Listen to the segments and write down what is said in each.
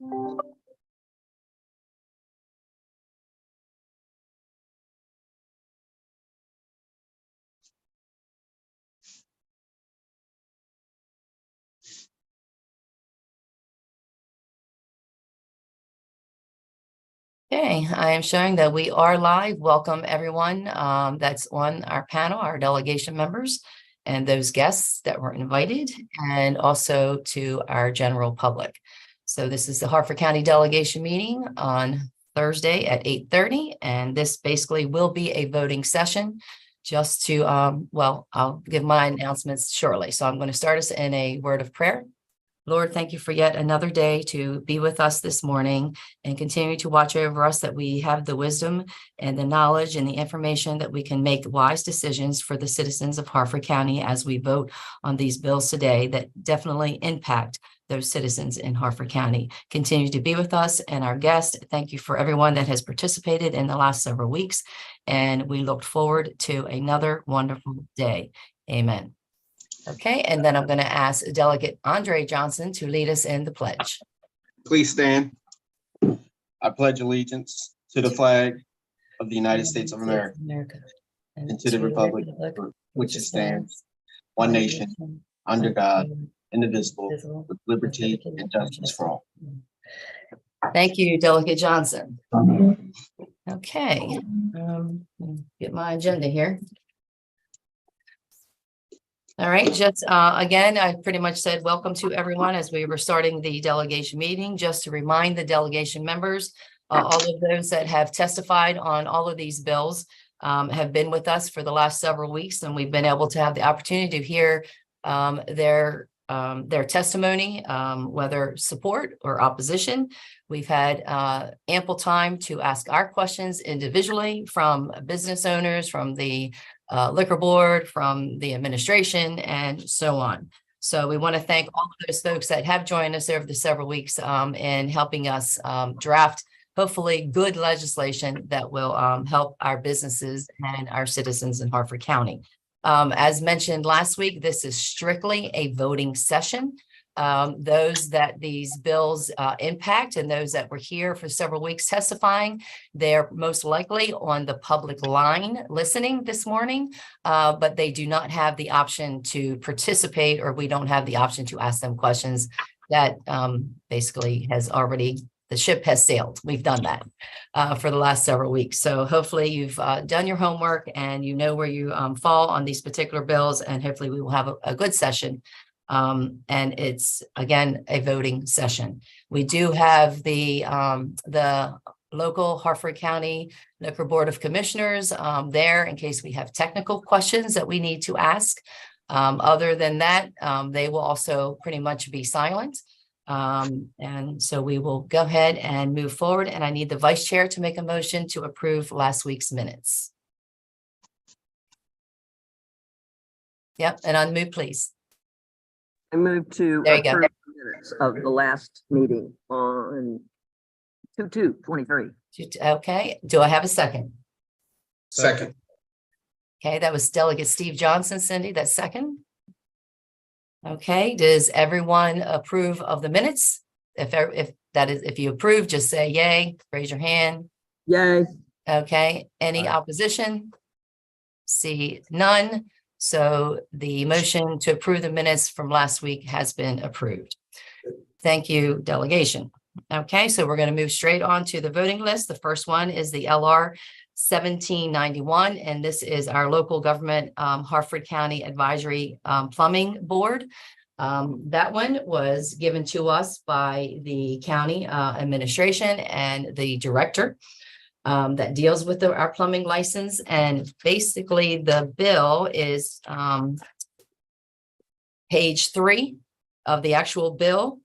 Okay, I am showing that we are live. Welcome everyone that's on our panel, our delegation members, and those guests that were invited, and also to our general public. So this is the Harford County delegation meeting on Thursday at 8:30, and this basically will be a voting session. Just to, well, I'll give my announcements shortly. So I'm going to start us in a word of prayer. Lord, thank you for yet another day to be with us this morning and continue to watch over us, that we have the wisdom and the knowledge and the information that we can make wise decisions for the citizens of Harford County as we vote on these bills today that definitely impact those citizens in Harford County. Continue to be with us and our guests. Thank you for everyone that has participated in the last several weeks, and we look forward to another wonderful day. Amen. Okay, and then I'm going to ask Delegate Andre Johnson to lead us in the pledge. Please stand. I pledge allegiance to the flag of the United States of America and to the republic for which it stands, one nation, under God, indivisible, with liberty and justice for all. Thank you, Delegate Johnson. Okay, get my agenda here. All right, just again, I pretty much said welcome to everyone as we were starting the delegation meeting. Just to remind the delegation members, all of those that have testified on all of these bills have been with us for the last several weeks, and we've been able to have the opportunity to hear their testimony, whether support or opposition. We've had ample time to ask our questions individually from business owners, from the liquor board, from the administration, and so on. So we want to thank all of those folks that have joined us over the several weeks in helping us draft hopefully good legislation that will help our businesses and our citizens in Harford County. As mentioned last week, this is strictly a voting session. Those that these bills impact and those that were here for several weeks testifying, they're most likely on the public line listening this morning, but they do not have the option to participate, or we don't have the option to ask them questions. That basically has already, the ship has sailed. We've done that for the last several weeks. So hopefully you've done your homework and you know where you fall on these particular bills, and hopefully we will have a good session. And it's, again, a voting session. We do have the local Harford County Liquor Board of Commissioners there in case we have technical questions that we need to ask. Other than that, they will also pretty much be silent. And so we will go ahead and move forward. And I need the vice chair to make a motion to approve last week's minutes. Yep, and unmute, please. I move to There you go. approve the minutes of the last meeting on 2/2/23. Okay, do I have a second? Second. Okay, that was Delegate Steve Johnson. Cindy, that's second. Okay, does everyone approve of the minutes? If you approve, just say yay, raise your hand. Yay. Okay, any opposition? See none. So the motion to approve the minutes from last week has been approved. Thank you, delegation. Okay, so we're going to move straight on to the voting list. The first one is the LR 1791, and this is our local government Harford County Advisory Plumbing Board. That one was given to us by the county administration and the director that deals with our plumbing license. And basically the bill is page 3 of the actual bill,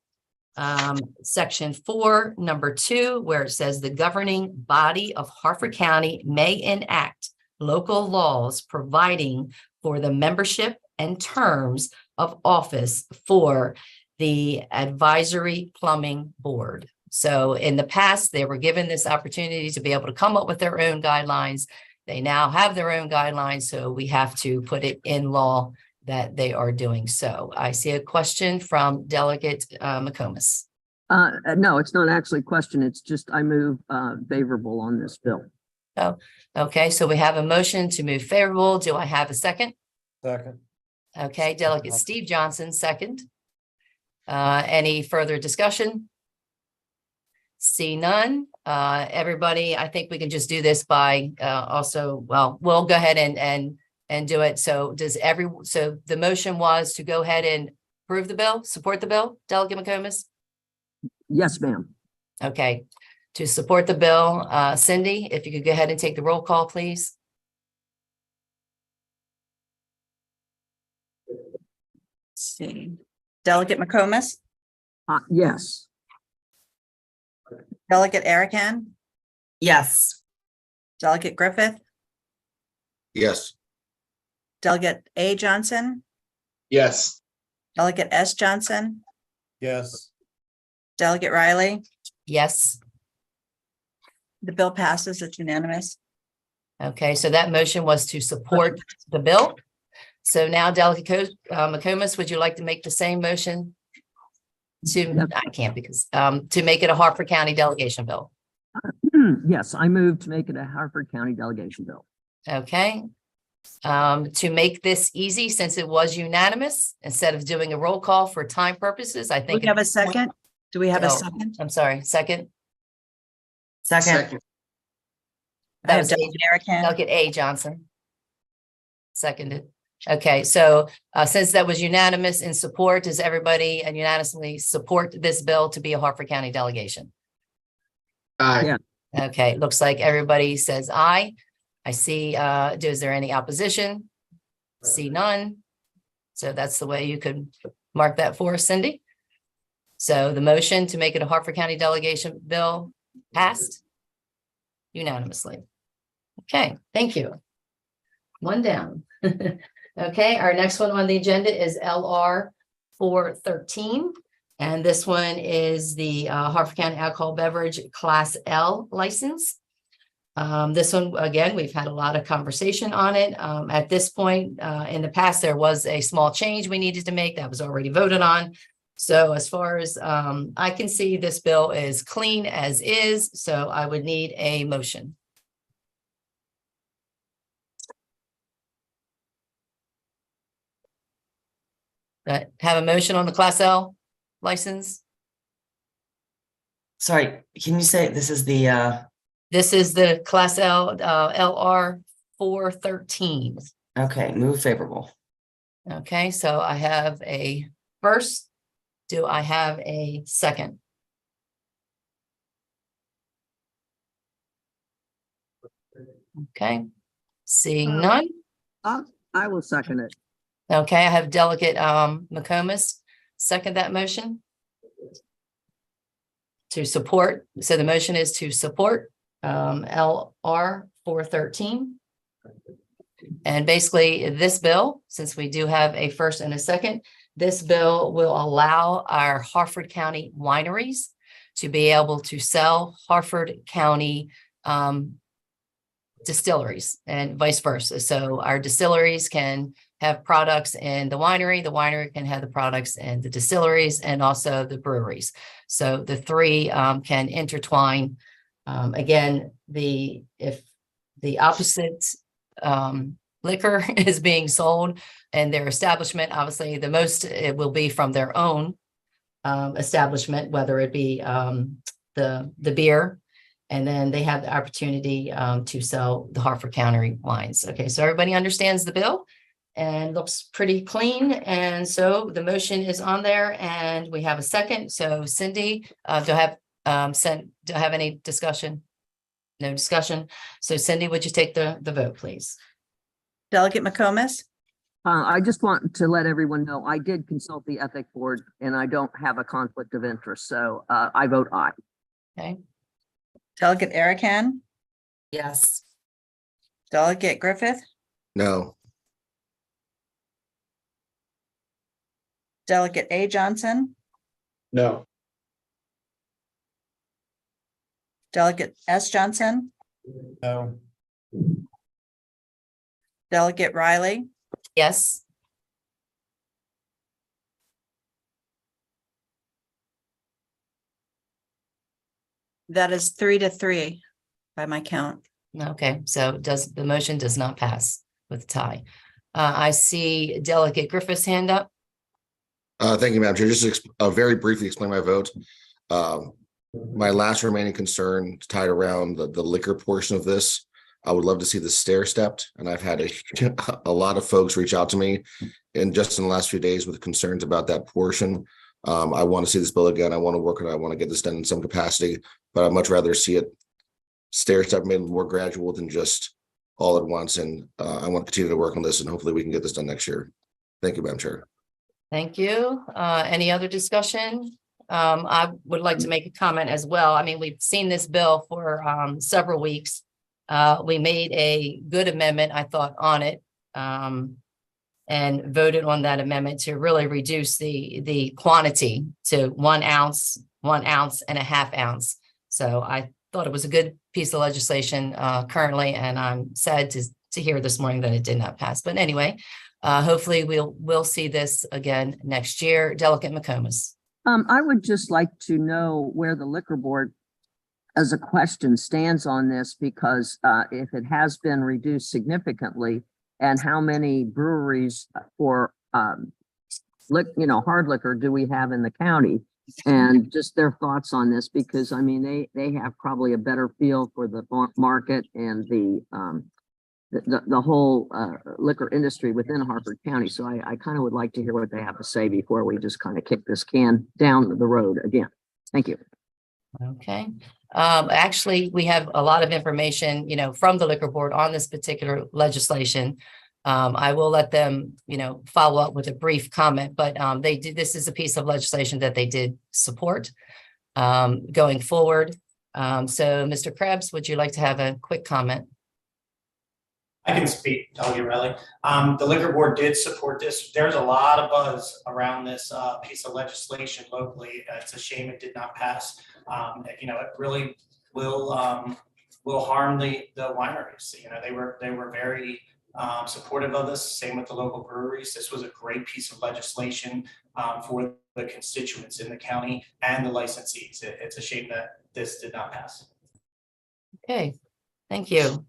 section 4, number 2, where it says the governing body of Harford County may enact local laws providing for the membership and terms of office for the Advisory Plumbing Board. So in the past, they were given this opportunity to be able to come up with their own guidelines. They now have their own guidelines, so we have to put it in law that they are doing so. I see a question from Delegate McComas. No, it's not actually a question. It's just I move favorable on this bill. Okay, so we have a motion to move favorable. Do I have a second? Second. Okay, Delegate Steve Johnson, second. Any further discussion? See none. Everybody, I think we can just do this by well, we'll go ahead and do it. So so the motion was to go ahead and approve the bill, support the bill, Delegate McComas? Yes, ma'am. Okay, to support the bill, Cindy, if you could go ahead and take the roll call, please. See. Delegate McComas, Yes. Delegate Erican, Yes. Delegate Griffith, Yes. Delegate A. Johnson, Yes. Delegate S. Johnson, Yes. Delegate Riley. Yes. The bill passes. It's unanimous. Okay, so that motion was to support the bill. So now Delegate McComas, would you like to make the same motion? I can't because to make it a Harford County delegation bill. Yes, I move to make it a Harford County delegation bill. Okay. To make this easy, since it was unanimous, instead of doing a roll call for time purposes, I Do think. we have a second? Do we have a No. second? I'm sorry, second. Second. I That have was Delegate Erican. Delegate A. Johnson. Seconded. Okay, so since that was unanimous in support, does everybody unanimously support this bill to be a Harford County delegation? Aye. Yeah. Okay, looks like everybody says aye. I see, is there any opposition? See none. So that's the way you could mark that for us, Cindy. So the motion to make it a Harford County delegation bill passed unanimously. Okay, thank you. One down. Okay, our next one on the agenda is LR 413. And this one is the Harford County Alcohol Beverage Class L license. This one, again, we've had a lot of conversation on it. At this point, in the past, there was a small change we needed to make that was already voted on. So as far as I can see, this bill is clean as is. So I would need a motion. Have a motion on the Class L license? Sorry, can you say this is the This is the Class L, LR 413. okay, move favorable. Okay, so I have a first. Do I have a second? Okay, seeing none. I will second it. Okay, I have Delegate McComas second that motion. To support, so the motion is to support LR 413. And basically this bill, since we do have a first and a second, this bill will allow our Harford County wineries to be able to sell Harford County distilleries and vice versa. So our distilleries can have products in the winery can have the products in the distilleries and also the breweries. So the three can intertwine. Again, if the opposite liquor is being sold in their establishment, obviously the most it will be from their own establishment, whether it be the beer, and then they have the opportunity to sell the Harford County wines. Okay, so everybody understands the bill and looks pretty clean. And so the motion is on there and we have a second. So Cindy, do I have any discussion? No discussion. So Cindy, would you take the vote, please? Delegate McComas, I just want to let everyone know I did consult the ethic board and I don't have a conflict of interest. So I vote aye. Okay, Delegate Erican, Yes. Delegate Griffith, No. Delegate A. Johnson, No. Delegate S. Johnson, No. Delegate Riley, yes. That is 3-3 by my count. Okay, so the motion does not pass with a tie. I see Delegate Griffith's hand up. Thank you, Madam Chair. Just to very briefly explain my vote. My last remaining concern tied around the liquor portion of this. I would love to see this stair stepped, and I've had a lot of folks reach out to me and just in the last few days with concerns about that portion. I want to see this bill again. I want to work on it. I want to get this done in some capacity, but I'd much rather see it stair step made more gradual than just all at once. And I want to continue to work on this, and hopefully we can get this done next year. Thank you, Madam Chair. Thank you. Any other discussion? I would like to make a comment as well. I mean, we've seen this bill for several weeks. We made a good amendment, I thought, on it, and voted on that amendment to really reduce the quantity to 1 ounce, 1 ounce and a half ounce. So I thought it was a good piece of legislation currently, and I'm sad to hear this morning that it did not pass. But anyway, hopefully we'll see this again next year. Delegate McComas. I would just like to know where the liquor board as a question stands on this, because if it has been reduced significantly, and how many breweries for hard liquor do we have in the county? And just their thoughts on this, because I mean, they have probably a better feel for the market and the whole liquor industry within Harford County. So I kind of would like to hear what they have to say before we just kind of kick this can down the road again. Thank you. Okay. Actually, we have a lot of information, from the liquor board on this particular legislation. I will let them, follow up with a brief comment, but this is a piece of legislation that they did support going forward. So Mr. Krebs, would you like to have a quick comment? I can speak, Delegate Riley. The liquor board did support this. There's a lot of buzz around this piece of legislation locally. It's a shame it did not pass. It really will harm the wineries. They were very supportive of this. Same with the local breweries. This was a great piece of legislation for the constituents in the county and the licensees. It's a shame that this did not pass. Okay, thank you.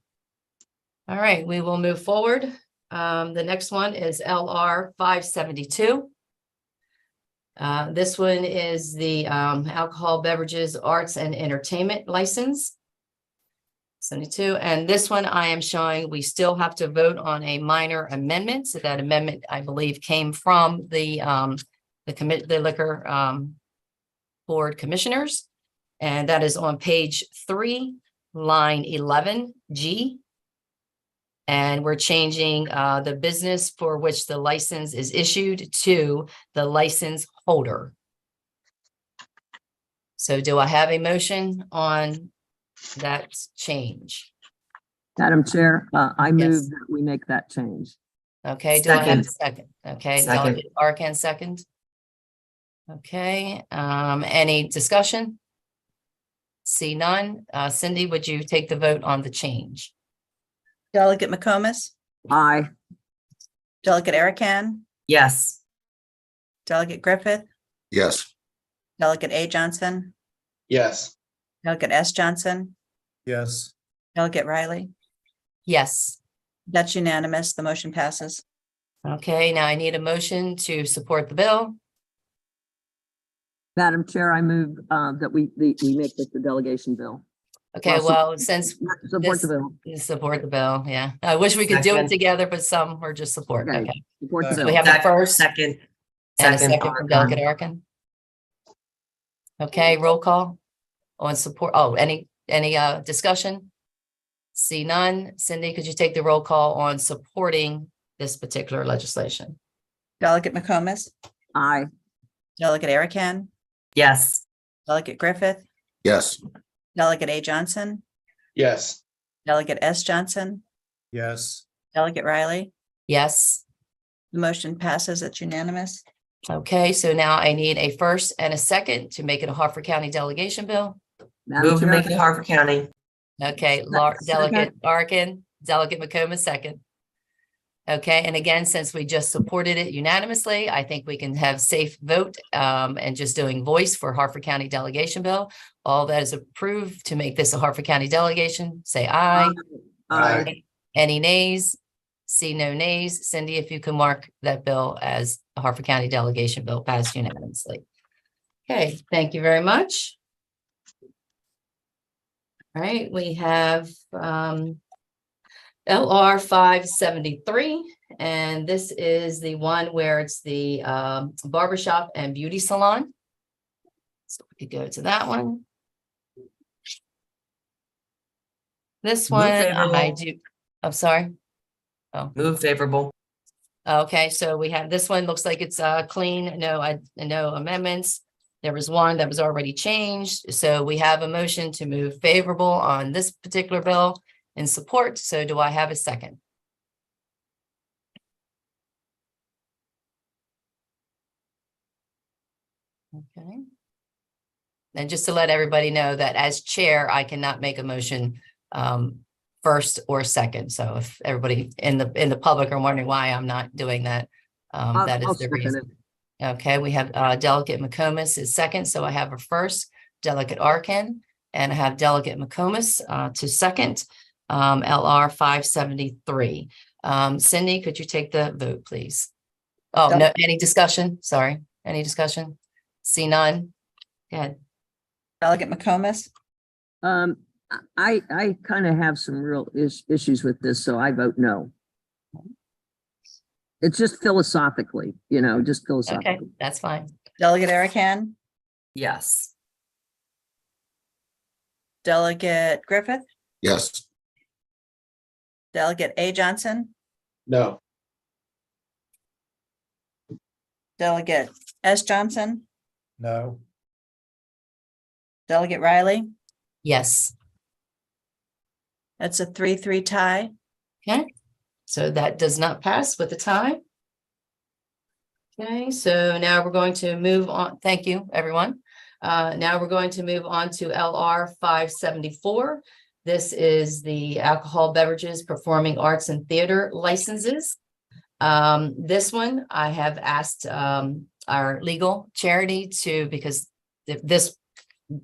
All right, we will move forward. The next one is LR 572. This one is the alcohol beverages, arts and entertainment license. 72. And this one I am showing we still have to vote on a minor amendment. So that amendment, I believe, came from the liquor board commissioners. And that is on page 3, line 11G. And we're changing the business for which the license is issued to the license holder. So do I have a motion on that change? Madam Chair, I move Yes. that we make that change. Okay, do I have a Second. second? Okay, Second. Delegate Arkan second. Okay, any discussion? See none. Cindy, would you take the vote on the change? Delegate McComas, Aye. Delegate Erican, Yes. Delegate Griffith, Yes. Delegate A. Johnson, Yes. Delegate S. Johnson, Yes. Delegate Riley. Yes. That's unanimous. The motion passes. Okay, now I need a motion to support the bill. Madam Chair, I move that we make this the delegation bill. Okay, well, since Support the bill. you support the bill, yeah. I wish we could do it Second. together, but some were just support. Okay. Okay. Support the So bill. we have a first Second. and a second from Arkan. Delegate Arkin. Okay, roll call on support. Oh, any discussion? See none. Cindy, could you take the roll call on supporting this particular legislation? Delegate McComas, Aye. Delegate Erican, Yes. Delegate Griffith, Yes. Delegate A. Johnson, Yes. Delegate S. Johnson, Yes. Delegate Riley. Yes. The motion passes. It's unanimous. Okay, so now I need a first and a second to make it a Harford County delegation bill. Madam Move to Chair, make it Harford County. Okay, Second. Delegate Arkin, Delegate McComas, second. Okay, and again, since we just supported it unanimously, I think we can have safe vote and just doing voice for Harford County delegation bill. All that is approved to make this a Harford County delegation, say aye. Aye. Any nays? See no nays. Cindy, if you can mark that bill as a Harford County delegation bill passed unanimously. Okay, thank you very much. All right, we have LR 573, and this is the one where it's the barbershop and beauty salon. So we could go to that one. This Move one, I favorable. do, I'm sorry. Move favorable. Okay, so we have, this one looks like it's clean, no amendments. There was one that was already changed, so we have a motion to move favorable on this particular bill in support. So do I have a second? Okay. And just to let everybody know that as chair, I cannot make a motion first or second. So if everybody in the public are wondering why I'm not doing that, that I'll is the second it. reason. Okay, we have Delegate McComas is second, so I have a first, Delegate Arkin, and I have Delegate McComas to second, LR 573. Cindy, could you take the vote, please? Oh, no, any discussion? Sorry, any discussion? See none? Go ahead. Delegate McComas, I kind of have some real issues with this, so I vote no. It's just philosophically, just Okay, philosophically. that's fine. Delegate Erican, Yes. Delegate Griffith, Yes. Delegate A. Johnson, No. Delegate S. Johnson, No. Delegate Riley. Yes. That's a 3-3 tie. Okay, so that does not pass with the tie. Okay, so now we're going to move on. Thank you, everyone. Now we're going to move on to LR 574. This is the alcohol beverages, performing arts and theater licenses. This one I have asked our legal charity to, because this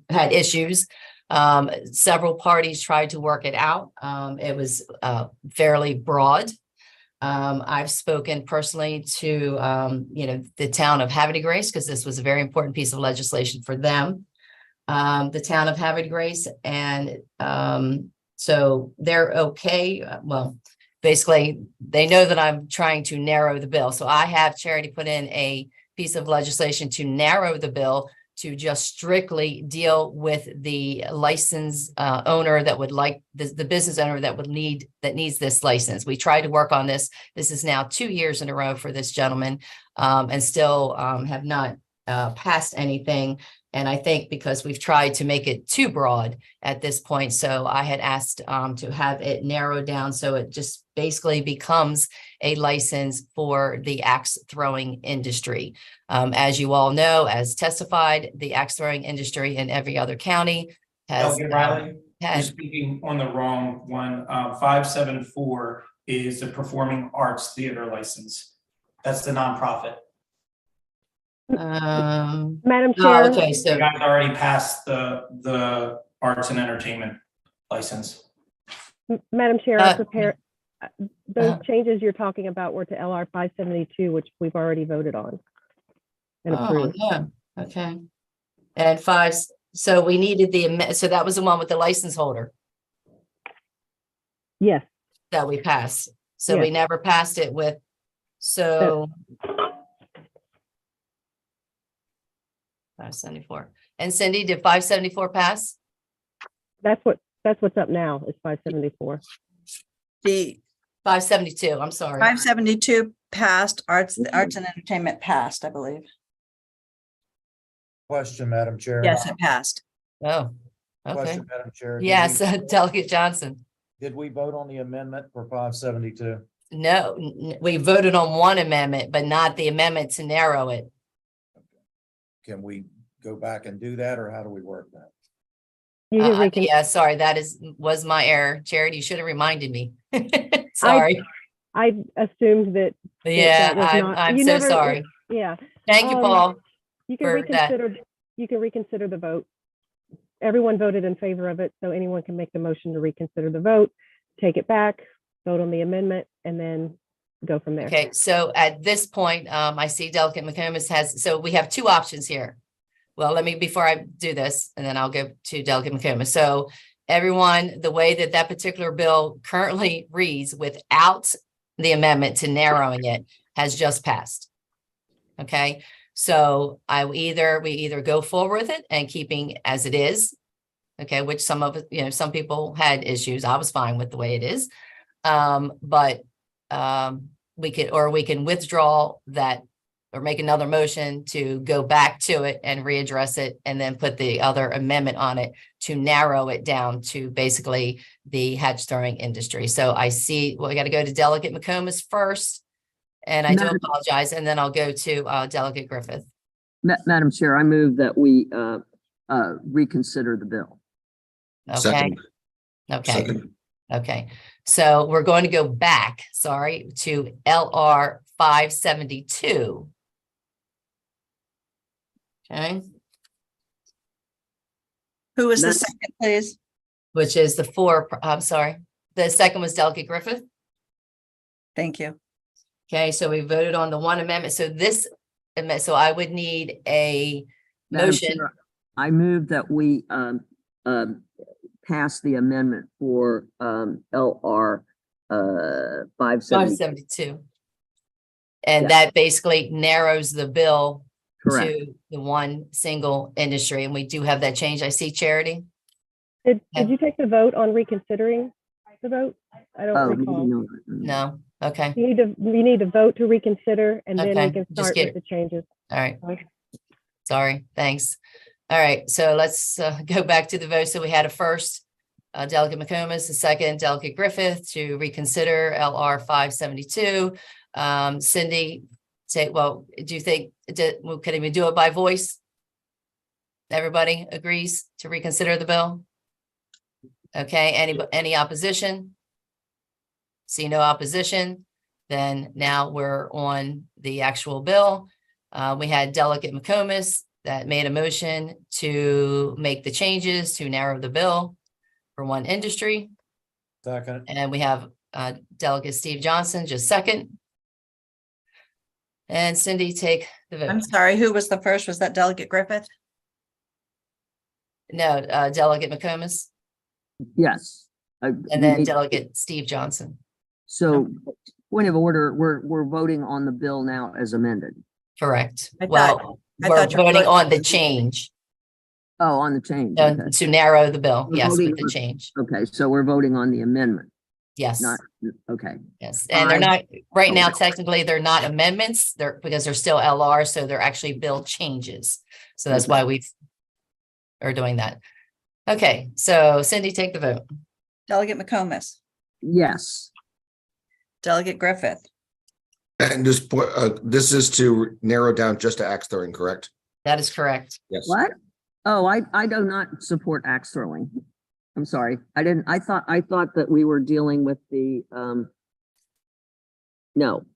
had issues. Several parties tried to work it out. It was fairly broad. I've spoken personally to, the town of Havre de Grace, because this was a very important piece of legislation for them. The town of Havre de Grace, and so they're okay. Well, basically, they know that I'm trying to narrow the bill. So I have charity put in a piece of legislation to narrow the bill to just strictly deal with the license owner that would like the business owner that needs this license. We tried to work on this. This is now 2 years in a row for this gentleman, and still have not passed anything. And I think because we've tried to make it too broad at this point, so I had asked to have it narrowed down so it just basically becomes a license for the axe throwing industry. As you all know, as testified, the axe throwing industry in every other county has Delegate Riley, you're had, speaking on the wrong one. 574 is the Performing Arts Theater License. That's the nonprofit. Madam oh, Chair, okay, You so guys already passed the arts and entertainment license. Madam Chair, I Uh, prepare, those uh-huh. changes you're talking about were to LR 572, which we've already voted on and oh, approved. yeah, okay. And five, so we needed so that was the one with the license holder Yes, that we passed. So we Yes. never passed it with, so 574. And Cindy, did 574 pass? that's what's up now is 574. The 572, I'm sorry. 572 passed, arts and entertainment passed, I believe. Question, Madam Chair. Yes, it passed. Oh, okay. Question, Madam Chair. Yes, Delegate Johnson. Did we vote on the amendment for 572? No, we voted on one amendment, but not the amendment to narrow it. Can we go back and do that, or how do we work that? You can Yeah, sorry, was my error. Charity, you should have reminded me. Sorry. I assumed that. Yeah, that was not- I'm you so never- sorry. Yeah. Thank you, Paul. You can for that. reconsider the vote. Everyone voted in favor of it, so anyone can make the motion to reconsider the vote, take it back, vote on the amendment, and then go from there. Okay, so at this point, I see Delegate McComas has, so we have two options here. Well, before I do this, and then I'll go to Delegate McComas. So everyone, the way that that particular bill currently reads without the amendment to narrowing it has just passed. Okay, so we either go forward with it and keeping as it is. Okay, which some people had issues. I was fine with the way it is. But we can withdraw that or make another motion to go back to it and readdress it and then put the other amendment on it to narrow it down to basically the hatch throwing industry. So I see, we got to go to Delegate McComas first. And I do apologize. And then I'll go to Delegate Griffith. Madam Chair, I move that we reconsider the bill. Okay. Second. Okay. Second. Okay. So we're going to go back, to LR 572. Okay, Who was the Madam- second, please? which is the second was Delegate Griffith. Thank you. Okay, so we voted on the one amendment. So this amendment, so I would need a Madam motion. Chair, I move that we pass the amendment for LR 570. 572. And Yeah. that basically narrows the bill Correct. to the one single industry. And we do have that change. I see Charity. Did Yeah. you take the vote on reconsidering the vote? I don't Oh, maybe recall. not. No. Okay. You need to vote to reconsider, and then Okay, we can just start get with the changes. All right. Sorry. Thanks. All right. So let's go back to the vote. So we had a first, Delegate McComas, a second, Delegate Griffith to reconsider LR 572. Cindy, do you think, can we do it by voice? Everybody agrees to reconsider the bill? Okay, any opposition? See no opposition, then now we're on the actual bill. We had Delegate McComas that made a motion to make the changes to narrow the bill for one industry. Second. And we have Delegate Steve Johnson, just second. And Cindy, take the I'm vote. sorry, who was the first? Was that Delegate Griffith? No, Delegate McComas, Yes. and then Delegate Steve Johnson. So, point of order, we're voting on the bill now as amended. Correct. I Well, thought we're you were voting voting- on the change Oh, on the change. Okay. to narrow the bill. We're Yes, voting with the on- change. Okay, so we're voting on the amendment, Yes. not, okay. Yes, and they're not, right now, technically, they're not amendments, because they're still LR, so they're actually bill changes. So that's why we are doing that. Okay, so Cindy, take the vote. Delegate McComas, Yes. Delegate Griffith, And this is to narrow down just to axe throwing, correct? That is correct. Yes. What? Oh, I do not support axe throwing. I'm sorry. I thought that we were dealing with the, no.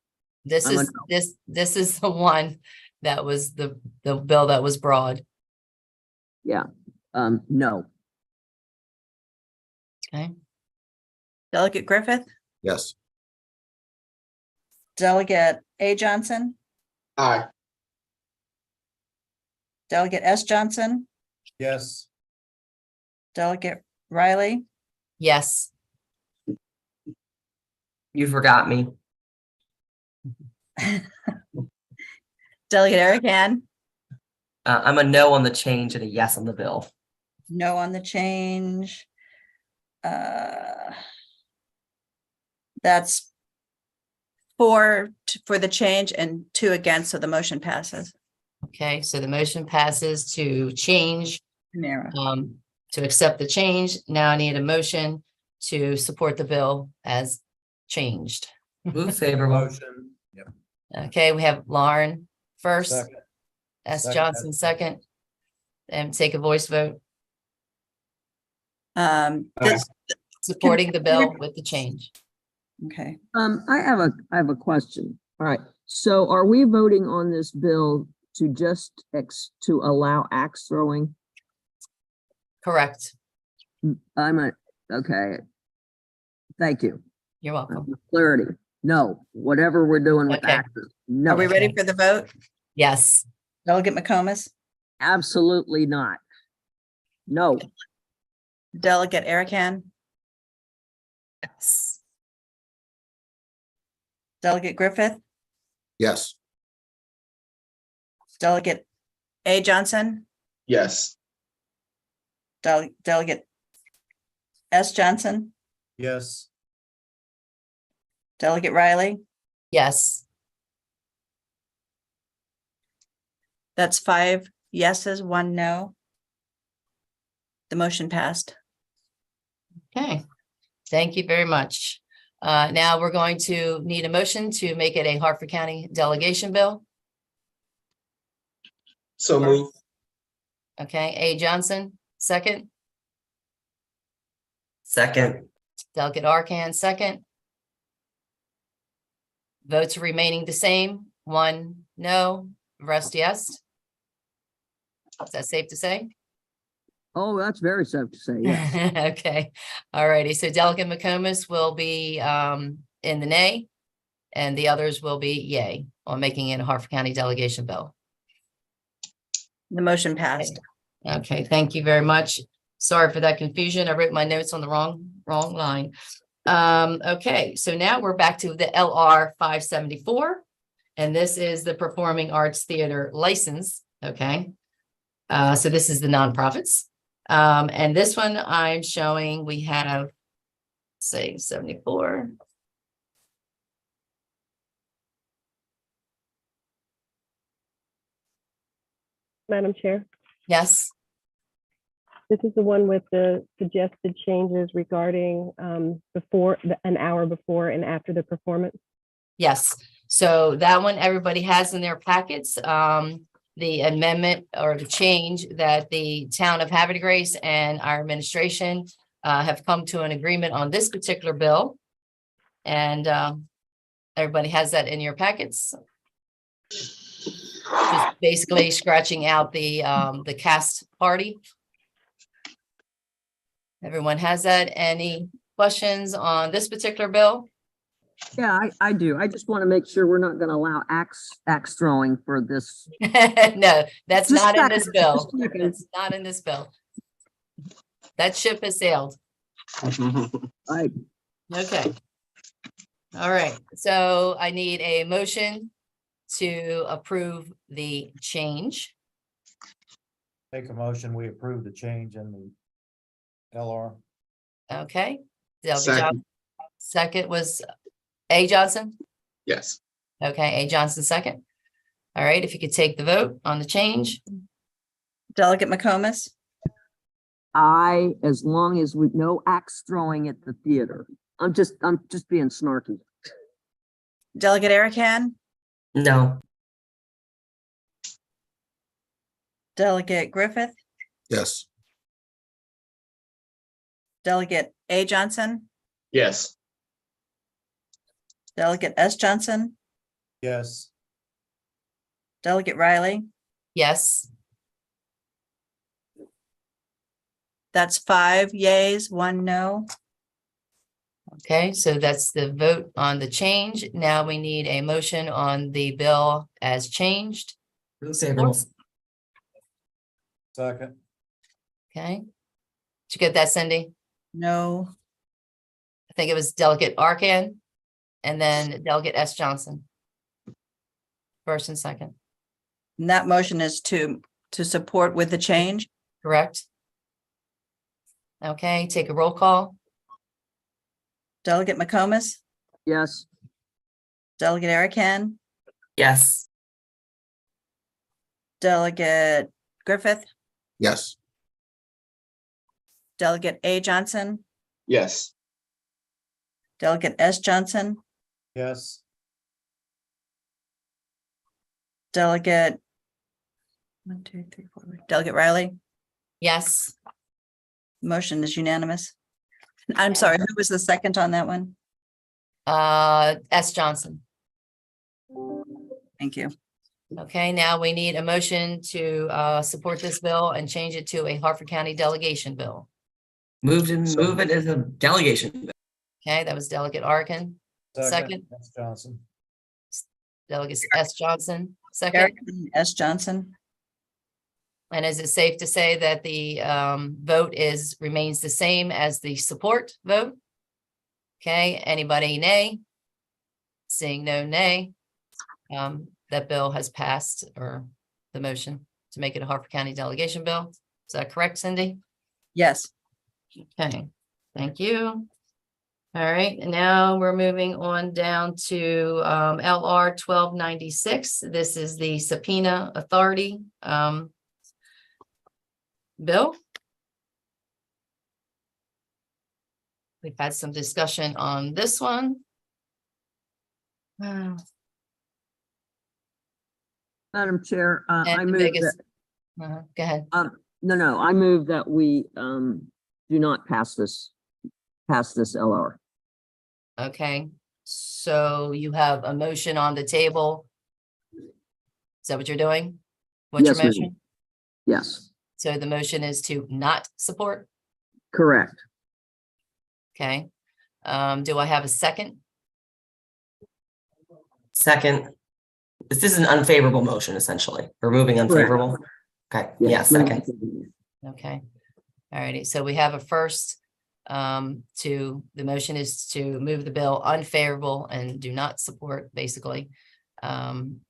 This I'm is, this is the one that was the bill that was broad. Yeah, no. Okay, Delegate Griffith, Yes. Delegate A. Johnson, Aye. Delegate S. Johnson, Yes. Delegate Riley, yes, You forgot me. Delegate Eric Hand, I'm a no on the change and a yes on the bill. no on the change. That's 4 for the change and 2 against, so the motion passes. okay, so the motion passes to change, Narrow. to accept the change. Now I need a motion to support the bill as changed. Move favorable. Motion. Yep. Okay, we have Lauren first, Second. S. Second. Johnson second, and take a voice vote, This- supporting the bill with the change. Okay. I have a question. All right. So are we voting on this bill to just to allow axe throwing? Correct. Okay. Thank you. You're welcome. Clarity. No, whatever we're doing with Okay. axes. No. Are we ready for the vote? Yes. Delegate McComas, Absolutely not. No. Delegate Erican, Yes. Delegate Griffith, Yes. Delegate A. Johnson, Yes. Delegate S. Johnson, Yes, Delegate Riley. Yes. That's 5 yeses, 1 no. The motion passed. Okay. Thank you very much. Now we're going to need a motion to make it a Harford County delegation bill. So move. Okay, A. Johnson, second. Second. Delegate Arcan, second. Votes remaining the same. 1 no, rest yes. Is that safe to say? Oh, that's very safe to say. Yes. Okay, all righty. So Delegate McComas will be in the nay, and the others will be yay on making it a Harford County delegation bill. The motion passed. Okay, thank you very much. Sorry for that confusion. I wrote my notes on the wrong line. Okay, so now we're back to the LR 574. And this is the Performing Arts Theater license. Okay. So this is the nonprofits. And this one I'm showing we have, say, 74. Madam Chair, Yes. this is the one with the suggested changes regarding an hour before and after the performance. Yes, so that one everybody has in their packets, the amendment or the change that the town of Havre de Grace and our administration have come to an agreement on this particular bill. And everybody has that in your packets. Just basically scratching out the cast party. Everyone has that. Any questions on this particular bill? Yeah, I do. I just want to make sure we're not going to allow axe throwing for this. No, that's Just not in this checking, bill. just checking. That's not in this bill. That ship has sailed. I, Okay. All right, so I need a motion to approve the change. make a motion, we approve the change in the LR. Okay. Delegate Second. Johnson. Second was A. Johnson. Yes. Okay, A. Johnson, second. All right, if you could take the vote on the change. Delegate McComas, as long as we no axe throwing at the theater. I'm just being snarky. Delegate Erican, No. Delegate Griffith, Yes. Delegate A. Johnson, Yes. Delegate S. Johnson, Yes, Delegate Riley. Yes. That's 5 yeas, 1 no. Okay, so that's the vote on the change. Now we need a motion on the bill as changed. Bruce Abrams. second, Okay. Did you get that, Cindy? No. I think it was Delegate Arcan and then Delegate S. Johnson. First and second, And that motion is to support with the change. correct? Okay, take a roll call. Delegate McComas, Yes. Delegate Erican, Yes. Delegate Griffith, Yes. Delegate A. Johnson, Yes. Delegate S. Johnson, yes, Delegate 1, 2, 3, 4, Delegate Riley. Yes. Motion is unanimous. I'm sorry, who was the second on that one? S. Johnson. Thank you. Okay, now we need a motion to support this bill and change it to a Harford County delegation bill. Move it as a delegation. Okay, that was Delegate Arkin. Second. S. Johnson. Delegate S. Johnson, second. Eric S. Johnson. And is it safe to say that the vote remains the same as the support vote? Okay, anybody nay? Seeing no nay, that bill has passed, or the motion to make it a Harford County delegation bill. Is that correct, Cindy? Yes. Okay, thank you. All right, and now we're moving on down to LR 1296. This is the subpoena authority bill. We've had some discussion on this one. Madam Chair, And I the move biggest- that, Go ahead. no, I move that we do not pass this LR. Okay, so you have a motion on the table. Is that what you're doing? What's your Yes, ma'am. motion? Yes, So the motion is to not support, correct. okay? Do I have a second? Second. This is an unfavorable motion, essentially. Removing unfavorable. Okay, yeah, Yes. second. Okay, all righty, so we have a first. The motion is to move the bill unfavorable and do not support, basically. And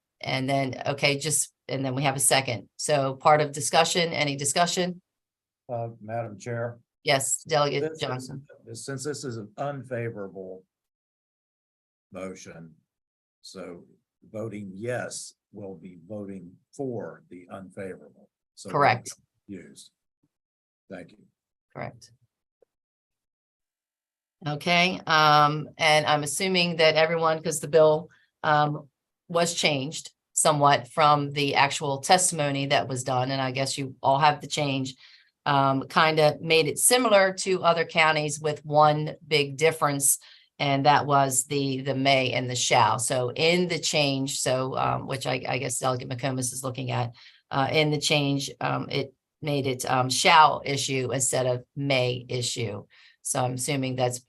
then, okay, and then we have a second. So part of discussion, any discussion? Madam Chair. Yes, Delegate This is- Johnson. Since this is an unfavorable motion, so voting yes will be voting for the unfavorable. So Correct. Used. Thank you. Correct. Okay, and I'm assuming that everyone, because the bill was changed somewhat from the actual testimony that was done, and I guess you all have the change, kind of made it similar to other counties with one big difference, and that was the may and the shall. So in the change, which I guess Delegate McComas is looking at, in the change, it made it shall issue instead of may issue. So I'm assuming that's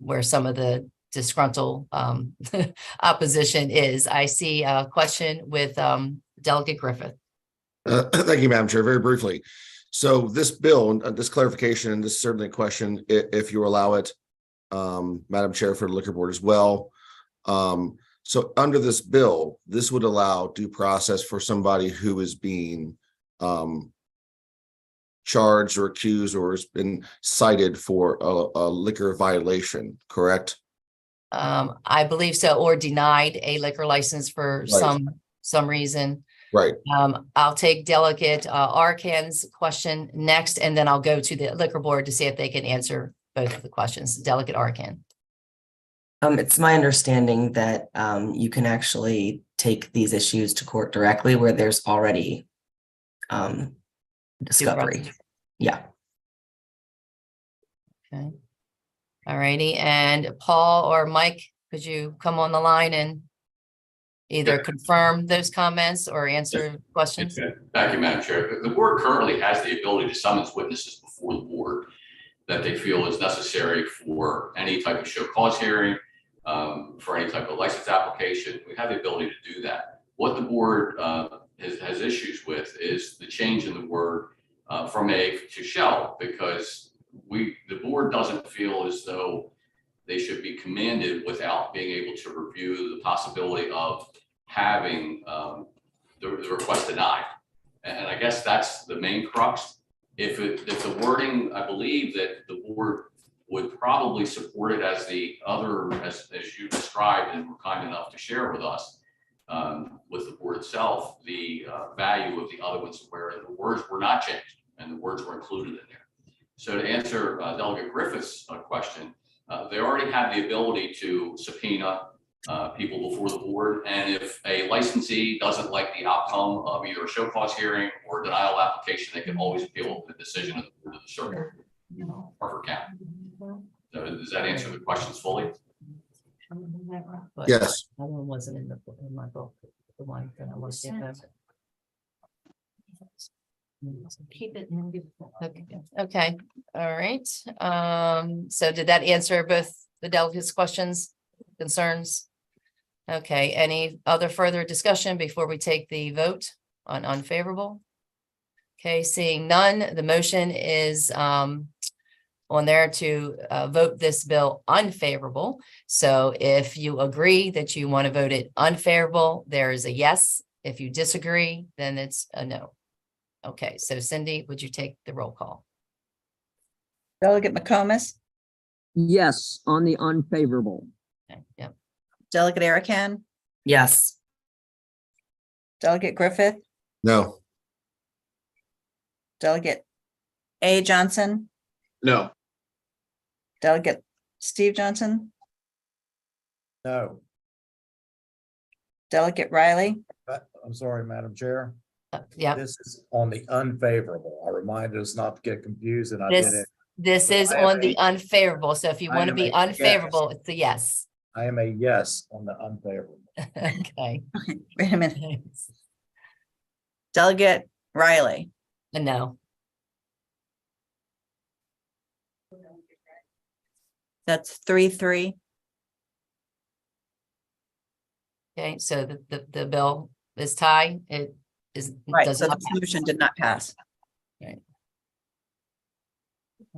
where some of the disgruntled opposition is. I see a question with Delegate Griffith. Thank you, Madam Chair. Very briefly. So this bill, and this clarification, and this is certainly a question, if you allow it, Madam Chair, for the Liquor Board as well. So under this bill, this would allow due process for somebody who is being charged or accused or has been cited for a liquor violation, correct? I believe so, or denied a liquor license for some reason. Right. I'll take Delegate Arkin's question next, and then I'll go to the Liquor Board to see if they can answer both of the questions. Delegate Arkin. It's my understanding that you can actually take these issues to court directly where there's already discovery. Yeah. Okay. All righty. And Paul or Mike, could you come on the line and either confirm those comments or answer questions? Thank you, Madam Chair. The board currently has the ability to summons witnesses before the board that they feel is necessary for any type of show cause hearing, for any type of license application. We have the ability to do that. What the board has issues with is the change in the word from may to shall, because the board doesn't feel as though they should be commanded without being able to review the possibility of having the request denied. And I guess that's the main crux. If the wording, I believe that the board would probably support it as the other, as you described and were kind enough to share with us, with the board itself, the value of the other ones where the words were not changed and the words were included in there. So to answer Delegate Griffith's question, they already have the ability to subpoena people before the board. And if a licensee doesn't like the outcome of either a show cause hearing or denial application, they can always appeal the decision of the board of the circuit, Harford County. So does that answer the questions fully? But Yes. that one wasn't in my book, the one that I was. Keep it. Okay, all right. So did that answer both the delegates' questions, concerns? Okay, any other further discussion before we take the vote on unfavorable? Okay, seeing none, the motion is on there to vote this bill unfavorable. So if you agree that you want to vote it unfavorable, there is a yes. If you disagree, then it's a no. Okay, so Cindy, would you take the roll call? Delegate McComas, Yes, on the unfavorable. Okay, yep. Delegate Erican, Yes. Delegate Griffith, No. Delegate A. Johnson, No. Delegate Steve Johnson, No, Delegate Riley, I'm sorry, Madam Chair. Yeah, This is on the unfavorable. I reminded us not to get confused and I did it. this is I am on the a- unfavorable. So if you I want to am be a yes. unfavorable, it's a yes. I am a yes on the unfavorable. Okay. wait a minute, Delegate Riley, A no. that's 3-3. Okay, so the bill is tied. It is. Right, does so not the motion did not pass. pass.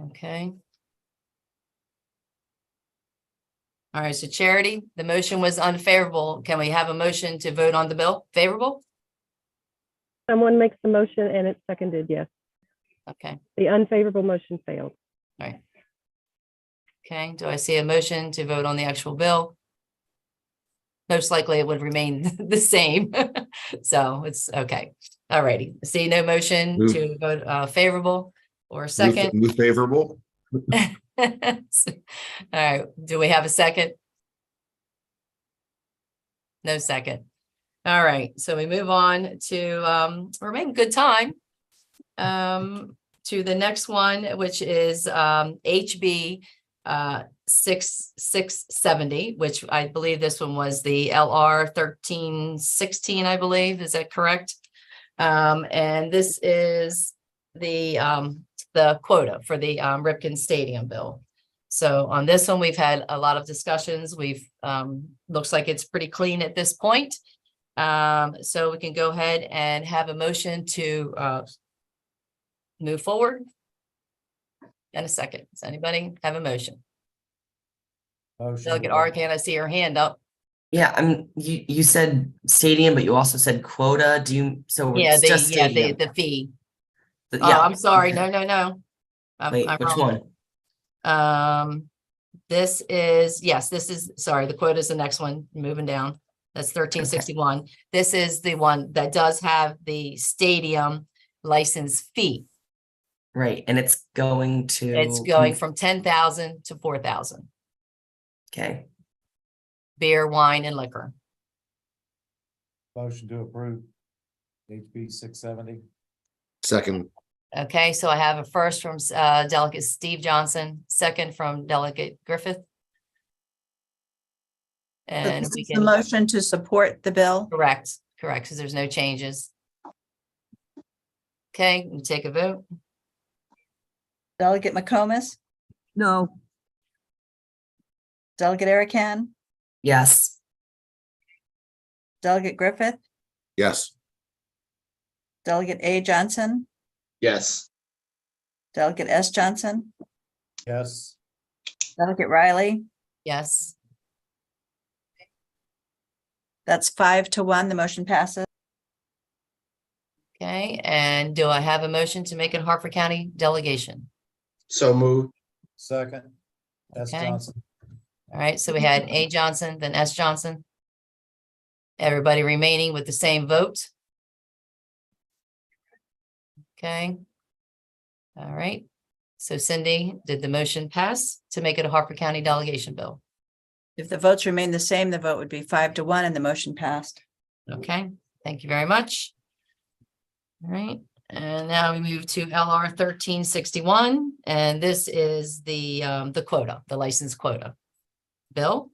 Okay. All right, so Charity, the motion was unfavorable. Can we have a motion to vote on the bill? Favorable? Someone makes the motion and it's seconded, yes. Okay, The unfavorable motion failed. all right. Okay, do I see a motion to vote on the actual bill? Most likely it would remain the same. So it's okay. All righty. See no motion Move. to vote favorable or Move- second. Move favorable. All right, do we have a second? No second. All right, so we move on to we're making good time. To the next one, which is HB 6670, which I believe this one was the LR 1316, I believe. Is that correct? And this is the quota for the Ripken Stadium bill. So on this one, we've had a lot of discussions. We've looks like it's pretty clean at this point. So we can go ahead and have a motion to move forward. In a second, does anybody have a motion? Motion. Delegate Arcan, I see your hand up. Yeah, you said stadium, but you also said quota. Do you, so Yeah, it's just stadium? the fee. The- Oh, yeah. I'm sorry. Okay. No. Wait, I'm which wrong. one? This is, yes, this is, sorry, the quote is the next one, moving down. That's 1361. This is the one that does have the stadium license fee. Right, and it's going to. It's going from 10,000 to 4,000. Okay, Beer, wine, and liquor. Motion to approve. HB 670. Second. Okay, so I have a first from Delegate Steve Johnson, second from Delegate Griffith. So And this we is the can, motion to support the bill. correct, because there's no changes. Okay, we take a vote. Delegate McComas, No, Delegate Erican, yes. Delegate Griffith, Yes. Delegate A. Johnson, Yes. Delegate S. Johnson, Yes. Delegate Riley. Yes. That's 5-1. The motion passes. Okay, and do I have a motion to make it Harford County delegation? So moved. Second. S. Okay. Johnson. All right, so we had A. Johnson, then S. Johnson. Everybody remaining with the same vote. Okay. All right. So Cindy, did the motion pass to make it a Harford County delegation bill? If the votes remain the same, the vote would be 5-1 and the motion passed. Okay, thank you very much. All right, and now we move to LR 1361, and this is the quota, the license quota. Bill,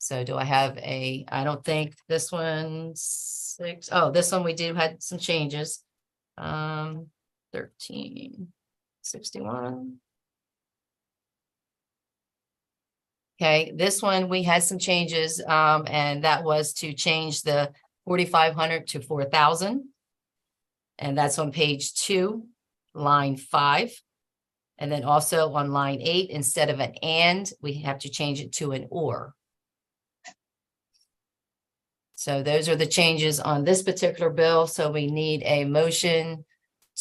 So do I have I don't think this one's six. Oh, this one we had some changes. 1361. Okay, this one, we had some changes, and that was to change the 4,500 to 4,000. And that's on page 2, line 5. And then also on line 8, instead of an and, we have to change it to an or. So those are the changes on this particular bill. So we need a motion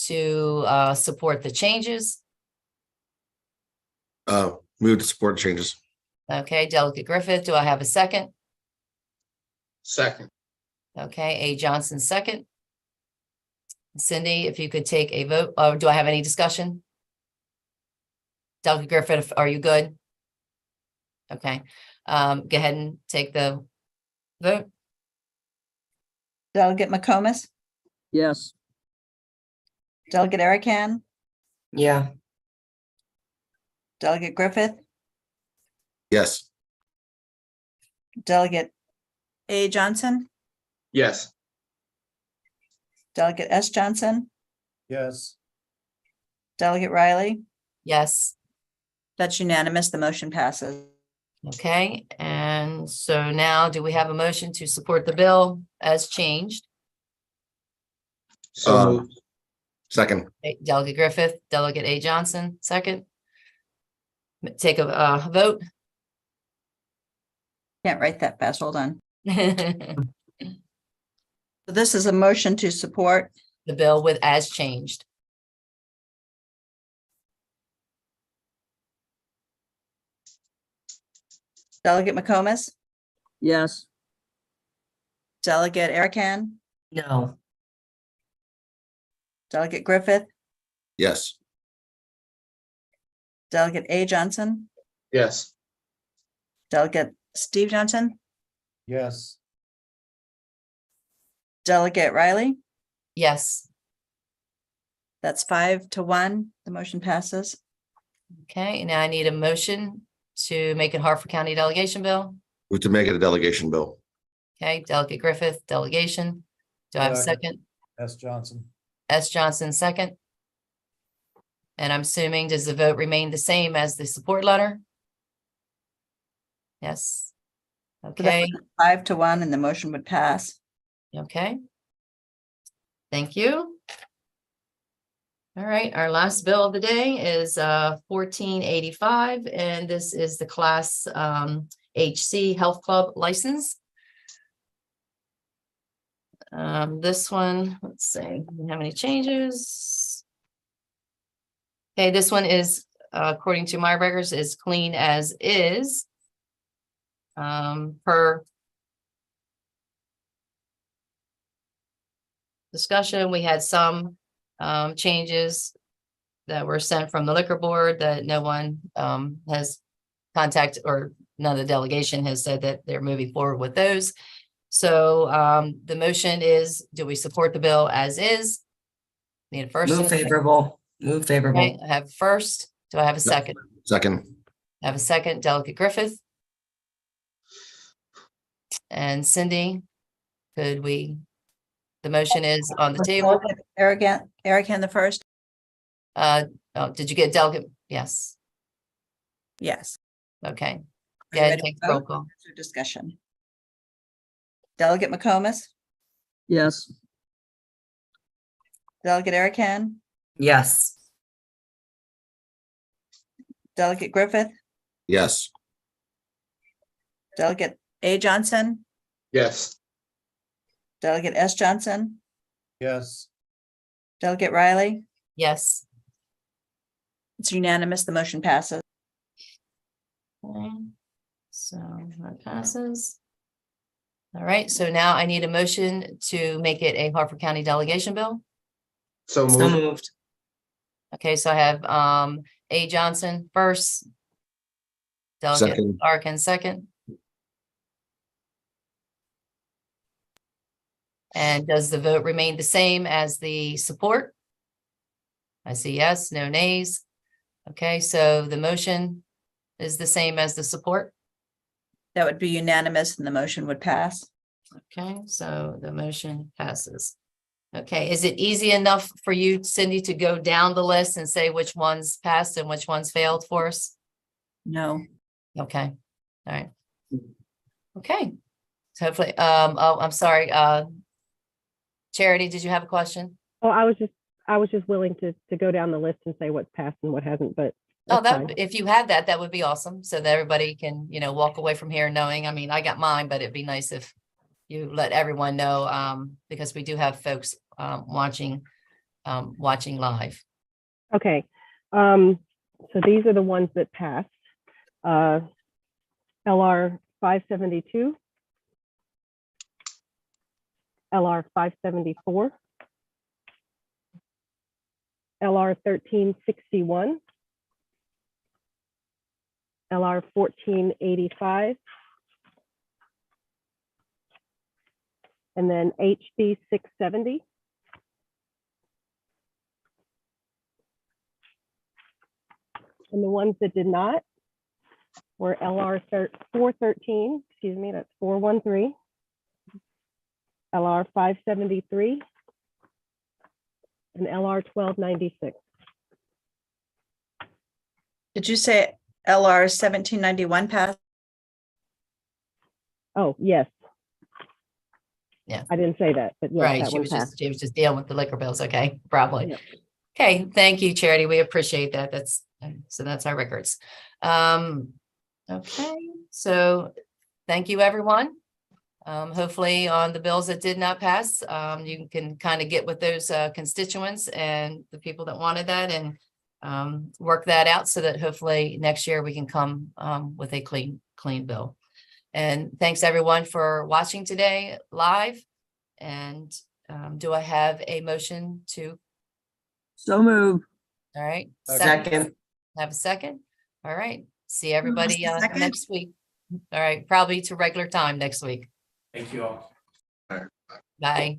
to support the changes. Move to support changes. Okay, Delegate Griffith, do I have a second? Second. Okay, A. Johnson, second. Cindy, if you could take a vote, do I have any discussion? Delegate Griffith, are you good? Okay, go ahead and take the vote. Delegate McComas, Yes. Delegate Erican, Yeah, Delegate Griffith, Yes. Delegate A. Johnson, Yes. Delegate S. Johnson, Yes, Delegate Riley. Yes. That's unanimous. The motion passes. Okay, and so now do we have a motion to support the bill as changed? So Um, moved. Second. Delegate Griffith, Delegate A. Johnson, second. Take a vote. Can't write that fast. Hold on. The So this is a motion to support. bill with as changed. Delegate McComas, Yes. Delegate Erican, no, Delegate Griffith, Yes. Delegate A. Johnson, Yes. Delegate Steve Johnson, yes, Delegate Riley. Yes. That's 5-1. The motion passes. Okay, now I need a motion to make it Harford County delegation bill. Move to make it a delegation bill. Okay, Delegate Griffith, delegation. Do I have a Second. second? S. Johnson. S. Johnson, second. And I'm assuming, does the vote remain the same as the support letter? Yes. So that Okay, was 5-1 and the motion would pass. okay. Thank you. All right, our last bill of the day is 1485, and this is the Class HC Health Club license. This one, let's see, do we have any changes? Okay, this one is, according to my records, is clean as is. Per discussion, we had some changes that were sent from the liquor board that no one has contacted, or none of the delegation has said that they're moving forward with those. So the motion is, do we support the bill as is? Need a first. move and a second. favorable, move Okay, favorable. I have first. Do I have a second? Second. I have a second, Delegate Griffith. And Cindy, the motion is on the table. Erican the first. Oh, did you get Delegate? Yes, Yes. okay. Are you Yeah, ready take to roll vote? call. For discussion. Delegate McComas, Yes. Delegate Erican, Yes, Delegate Griffith, Yes. Delegate A. Johnson, Yes. Delegate S. Johnson, Yes, Delegate Riley. Yes. It's unanimous. The motion passes. Okay, so that passes. All right, so now I need a motion to make it a Harford County delegation bill. So so moved. moved. Okay, so I have A. Johnson first. Delegate Second. Arkin second. And does the vote remain the same as the support? I see yes, no nays. Okay, so the motion is the same as the support. That would be unanimous and the motion would pass. Okay, so the motion passes. Okay, is it easy enough for you, Cindy, to go down the list and say which ones passed and which ones failed for us? No. Okay, all right. Okay, so hopefully, oh, I'm sorry, Charity, did you have a question? Oh, I was just willing to go down the list and say what's passed and what hasn't, but Oh, that's fine. if you had that, that would be awesome. So that everybody can, walk away from here knowing, I mean, I got mine, but it'd be nice if you let everyone know, because we do have folks, watching live. Okay, so these are the ones that passed. LR 572, LR 574, LR 1361, LR 1485, and then HB 670. And the ones that did not were LR 413, excuse me, that's 413, LR 573, and LR 1296. Did you say LR 1791 passed? Oh, yes. Yeah. I didn't say that, but yes, Right, that she one was passed. just dealing with the liquor bills. Okay, probably. Yeah. Okay, thank you, Charity. We appreciate that. That's our records. Okay, so thank you, everyone. Hopefully on the bills that did not pass, you can kind of get with those constituents and the people that wanted that and work that out so that hopefully next year we can come with a clean bill. And thanks everyone for watching today live. And do I have a motion to? So move. All right. Second. Have a second. All right. See everybody Second. next week. All right. Probably to regular time next week. Thank you all. All right. Bye.